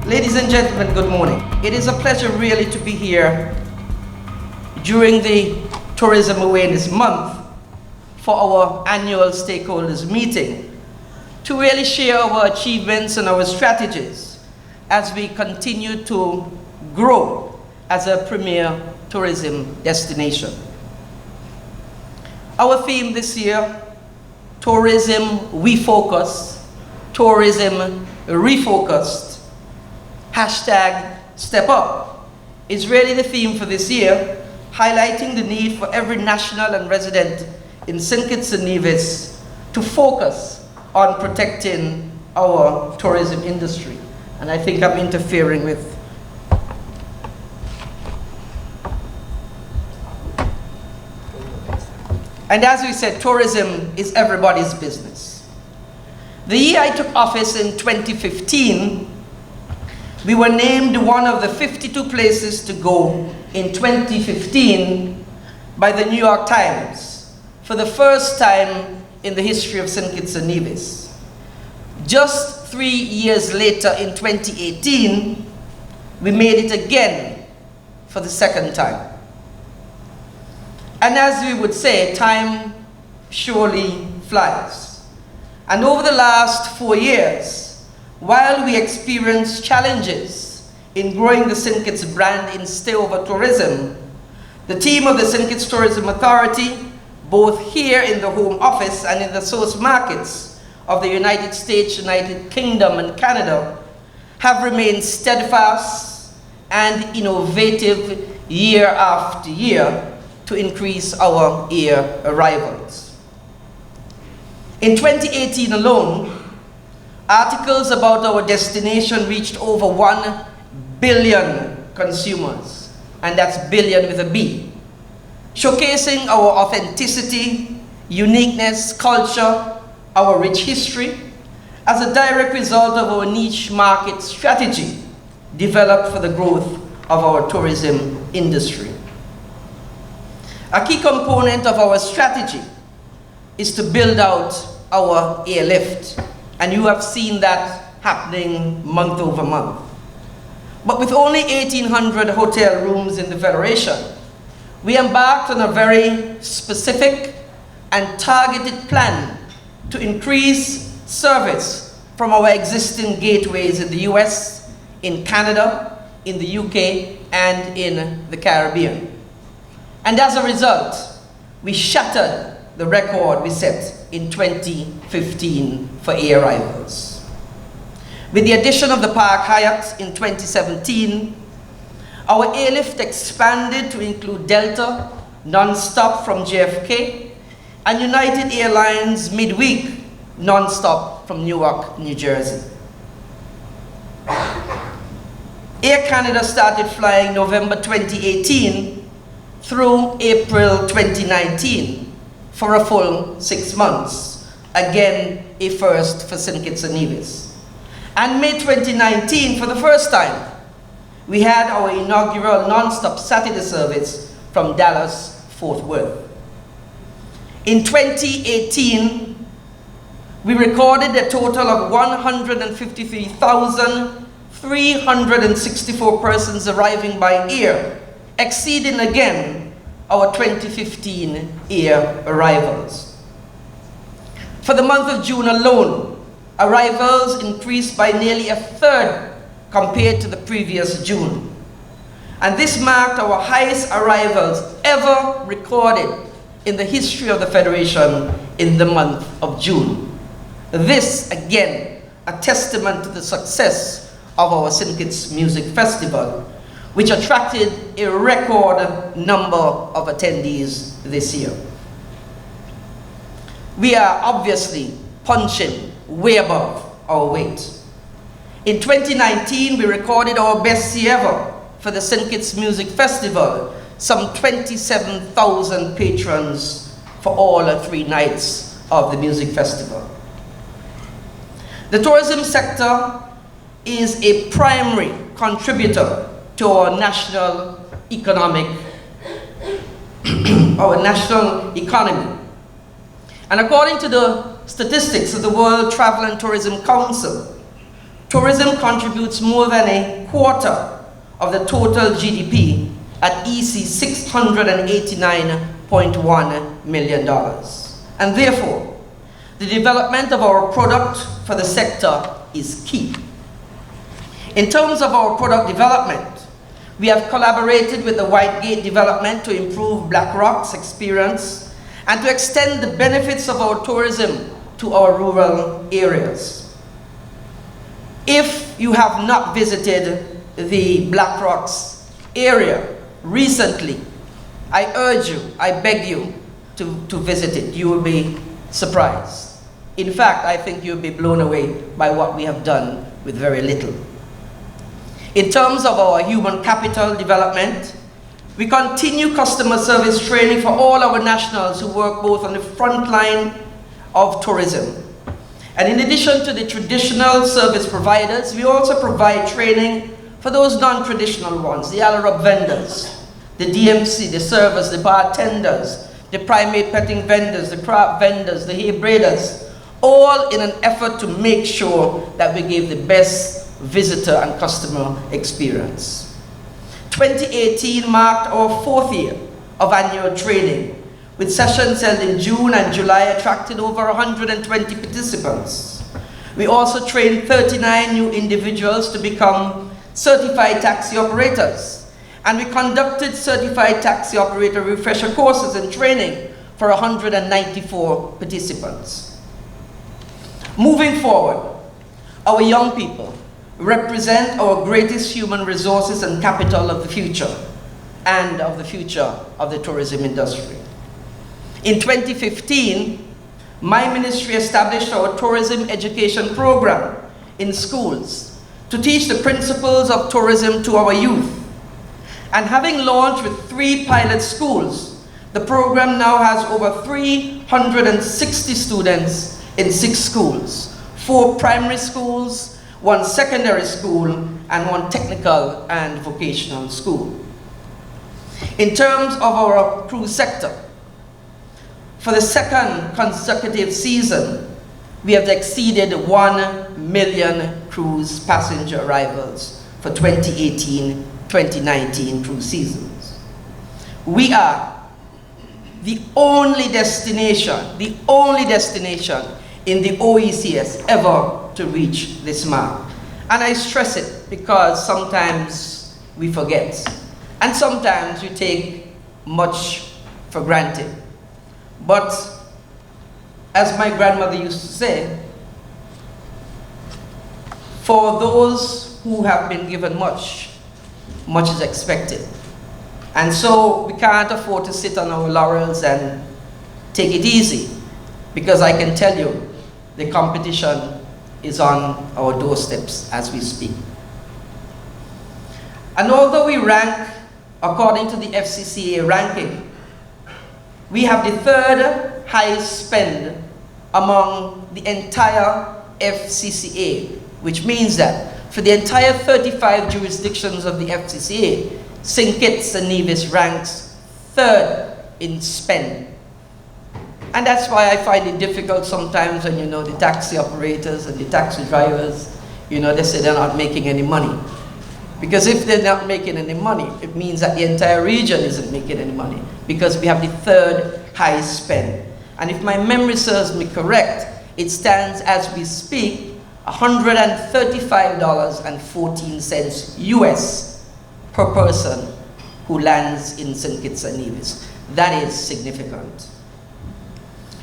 Ladies and gentlemen, good morning. It is a pleasure really to be here during the Tourism Awareness Month for our annual stakeholders meeting to really share our achievements and our strategies as we continue to grow as a premier tourism destination. Our theme this year, Tourism We Focus, Tourism Refocused, #StepUp is really the theme for this year, highlighting the need for every national and resident in St. Kitts and Nevis to focus on protecting our tourism industry. And I think I'm interfering with. And as we said, tourism is everybody's business. The year I took office in 2015, we were named one of the 52 places to go in 2015 by the New York Times for the first time in the history of St. Kitts and Nevis. Just 3 years later, in 2018, we made it again for the second time. And as we would say, time surely flies. And over the last 4 years, while we experience challenges in growing the St. Kitts brand in stay-over tourism, the team of the St. Kitts Tourism Authority, both here in the home office and in the source markets of the United States, United Kingdom, and Canada, have remained steadfast and innovative year after year to increase our air arrivals. In 2018 alone, articles about our destination reached over 1 billion consumers, and that's billion with a B, showcasing our authenticity, uniqueness, culture, our rich history, as a direct result of our niche market strategy developed for the growth of our tourism industry. A key component of our strategy is to build out our airlift. And you have seen that happening month over month. But with only 1,800 hotel rooms in the Federation, we embarked on a very specific and targeted plan to increase service from our existing gateways in the US, in Canada, in the UK, and in the Caribbean. And as a result, we shattered the record we set in 2015 for air arrivals. With the addition of the Park Hyatt in 2017, our airlift expanded to include Delta, non-stop from JFK, and United Airlines midweek, non-stop from Newark, New Jersey. Air Canada started flying November 2018 through April 2019 for a full 6 months. Again, a first for St. Kitts and Nevis. And May 2019, for the first time, we had our inaugural non-stop Saturday service from Dallas, Fort Worth. In 2018, we recorded a total of 153,364 persons arriving by air, exceeding again our 2015 air arrivals. For the month of June alone, arrivals increased by nearly a third compared to the previous June. And this marked our highest arrivals ever recorded in the history of the Federation in the month of June. This, again, a testament to the success of our St. Kitts Music Festival, which attracted a record number of attendees this year. We are obviously punching way above our weight. In 2019, we recorded our best year ever for the St. Kitts Music Festival, some 27,000 patrons for all 3 nights of the music festival. The tourism sector is a primary contributor to our national economy. And according to the statistics of the World Travel and Tourism Council, tourism contributes more than a quarter of the total GDP at EC $689.1 million. And therefore, the development of our product for the sector is key. In terms of our product development, we have collaborated with the Whitegate Development to improve Black Rock's experience and to extend the benefits of our tourism to our rural areas. If you have not visited the Black Rocks area recently, I urge you, I beg you to visit it. You will be surprised. In fact, I think you'll be blown away by what we have done with very little. In terms of our human capital development, we continue customer service training for all our nationals who work both on the front line of tourism. And in addition to the traditional service providers, we also provide training for those non-traditional ones, the Alarab vendors, the DMC, the servers, the bartenders, the primate petting vendors, the craft vendors, the hair braiders, all in an effort to make sure that we give the best visitor and customer experience. 2018 marked our 4th year of annual training, with sessions held in June and July attracted over 120 participants. We also trained 39 new individuals to become certified taxi operators, and we conducted certified taxi operator refresher courses and training for 194 participants. Moving forward, our young people represent our greatest human resources and capital of the future, and of the future of the tourism industry. In 2015, my ministry established our tourism education program in schools to teach the principles of tourism to our youth. And having launched with 3 pilot schools, the program now has over 360 students in 6 schools, 4 primary schools, 1 secondary school, and 1 technical and vocational school. In terms of our cruise sector, for the 2nd consecutive season, we have exceeded 1 million cruise passenger arrivals for 2018-2019 cruise seasons. We are the only destination in the OECS ever to reach this mark. And I stress it because sometimes we forget. And sometimes we take much for granted. But as my grandmother used to say, for those who have been given much, much is expected. And so we can't afford to sit on our laurels and take it easy, because I can tell you the competition is on our doorsteps as we speak. And although we rank according to the FCCA ranking, we have the 3rd highest spend among the entire FCCA, which means that for the entire 35 jurisdictions of the FCCA, St. Kitts and Nevis ranks 3rd in spend. And that's why I find it difficult sometimes when, you know, the taxi operators and the taxi drivers, you know, they say they're not making any money. Because if they're not making any money, it means that the entire region isn't making any money, because we have the 3rd highest spend. And if my memory serves me correct, it stands as we speak $135.14 US per person who lands in St. Kitts and Nevis. That is significant.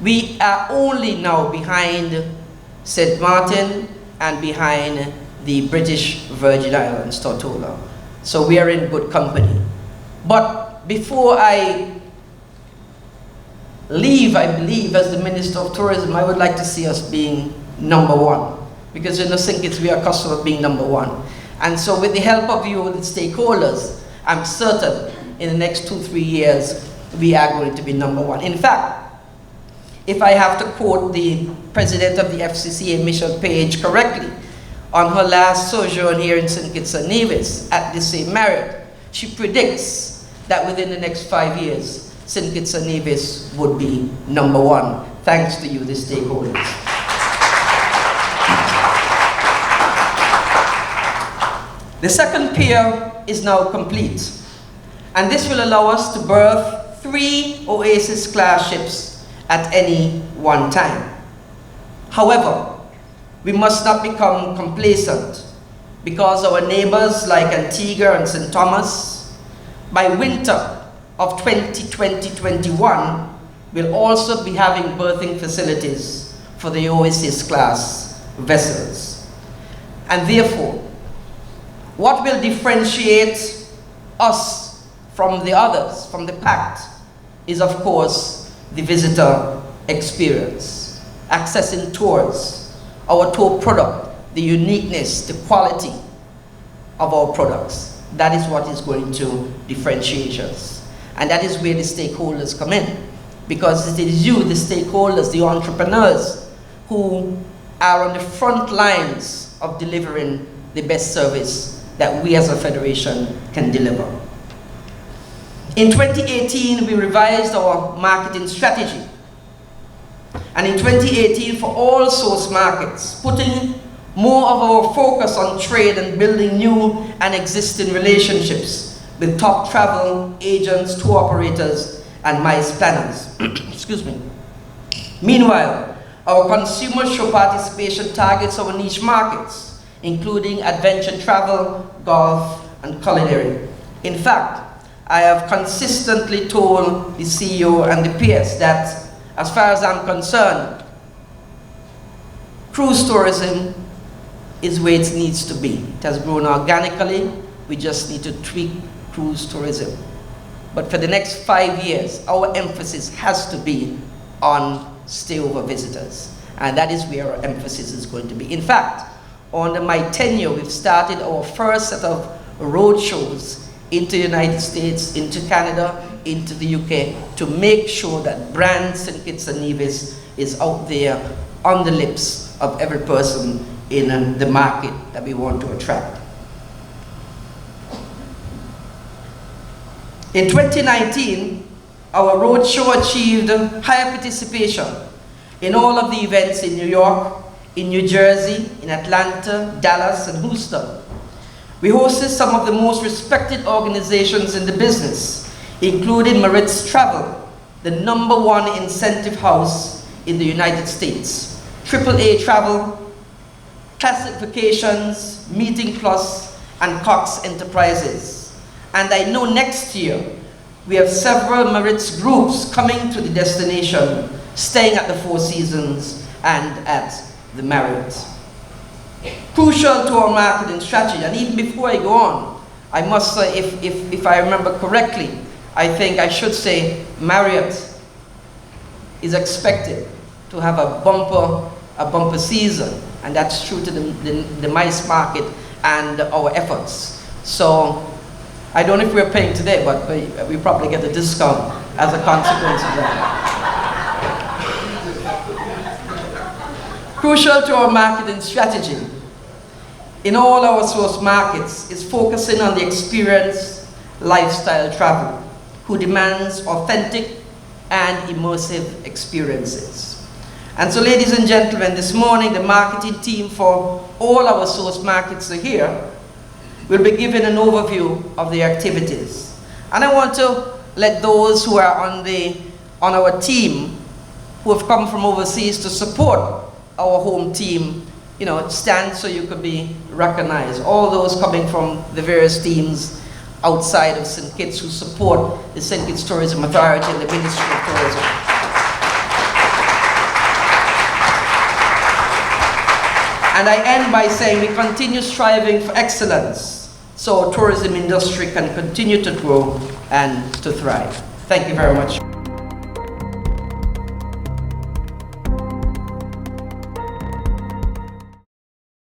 We are only now behind St. Martin and behind the British Virgin Islands, Tortola. So we are in good company. But before I leave, I believe, as the Minister of Tourism, I would like to see us being #1. because in the St. Kitts we are accustomed to being number one. And so with the help of you, the stakeholders, I'm certain in the next 2-3 years, we are going to be number one. In fact, if I have to quote the president of the FCCA, Michelle Page, correctly, on her last sojourn here in St. Kitts and Nevis at the same Marriott, she predicts that within the next 5 years, St. Kitts and Nevis would be number one, thanks to you, the stakeholders. The second pier is now complete, and this will allow us to berth 3 Oasis-class ships at any one time. However, we must not become complacent, because our neighbors like Antigua and St. Thomas, by winter of 2020-21, will also be having berthing facilities for the Oasis-class vessels. And therefore, what will differentiate us from the others, from the pact, is of course the visitor experience. Accessing tours, our tour product, the uniqueness, the quality of our products. That is what is going to differentiate us. And that is where the stakeholders come in. Because it is you, the stakeholders, the entrepreneurs, who are on the front lines of delivering the best service that we as a federation can deliver. In 2018, we revised our marketing strategy. And in 2018, for all source markets, putting more of our focus on trade and building new and existing relationships with top travel agents, tour operators, and MICE planners. Excuse me. Meanwhile, our consumer show participation targets our niche markets, including adventure travel, golf, and culinary. In fact, I have consistently told the CEO and the PS that, as far as I'm concerned, cruise tourism is where it needs to be. It has grown organically. We just need to tweak cruise tourism. But for the next 5 years, our emphasis has to be on stay-over visitors. And that is where our emphasis is going to be. In fact, under my tenure, we've started our first set of road shows into the United States, into Canada, into the UK, to make sure that brand St. Kitts and Nevis is out there on the lips of every person in the market that we want to attract. In 2019, our roadshow achieved higher participation in all of the events in New York, in New Jersey, in Atlanta, Dallas, and Houston. We hosted some of the most respected organizations in the business, including Maritz Travel, the #1 incentive house in the United States, AAA Travel, Classic Vacations, Meeting Plus, and Cox Enterprises. And I know next year we have several Maritz groups coming to the destination, staying at the Four Seasons and at the Marriott. Crucial to our marketing strategy, and even before I go on, I must say, if I remember correctly, I think I should say Marriott is expected to have a bumper season, and that's true to the MICE market and our efforts. So I don't know if we're paying today, but we probably get a discount as a consequence of that. Crucial to our marketing strategy in all our source markets is focusing on the experienced lifestyle traveler who demands authentic and immersive experiences. And so, ladies and gentlemen, this morning the marketing team for all our source markets are here. We'll be given an overview of the activities. And I want to let those who are on our team, who have come from overseas to support our home team, stand so you could be recognized. All those coming from the various teams outside of St. Kitts who support the St. Kitts Tourism Authority and the Ministry of Tourism. And I end by saying we continue striving for excellence so our tourism industry can continue to grow and to thrive. Thank you very much.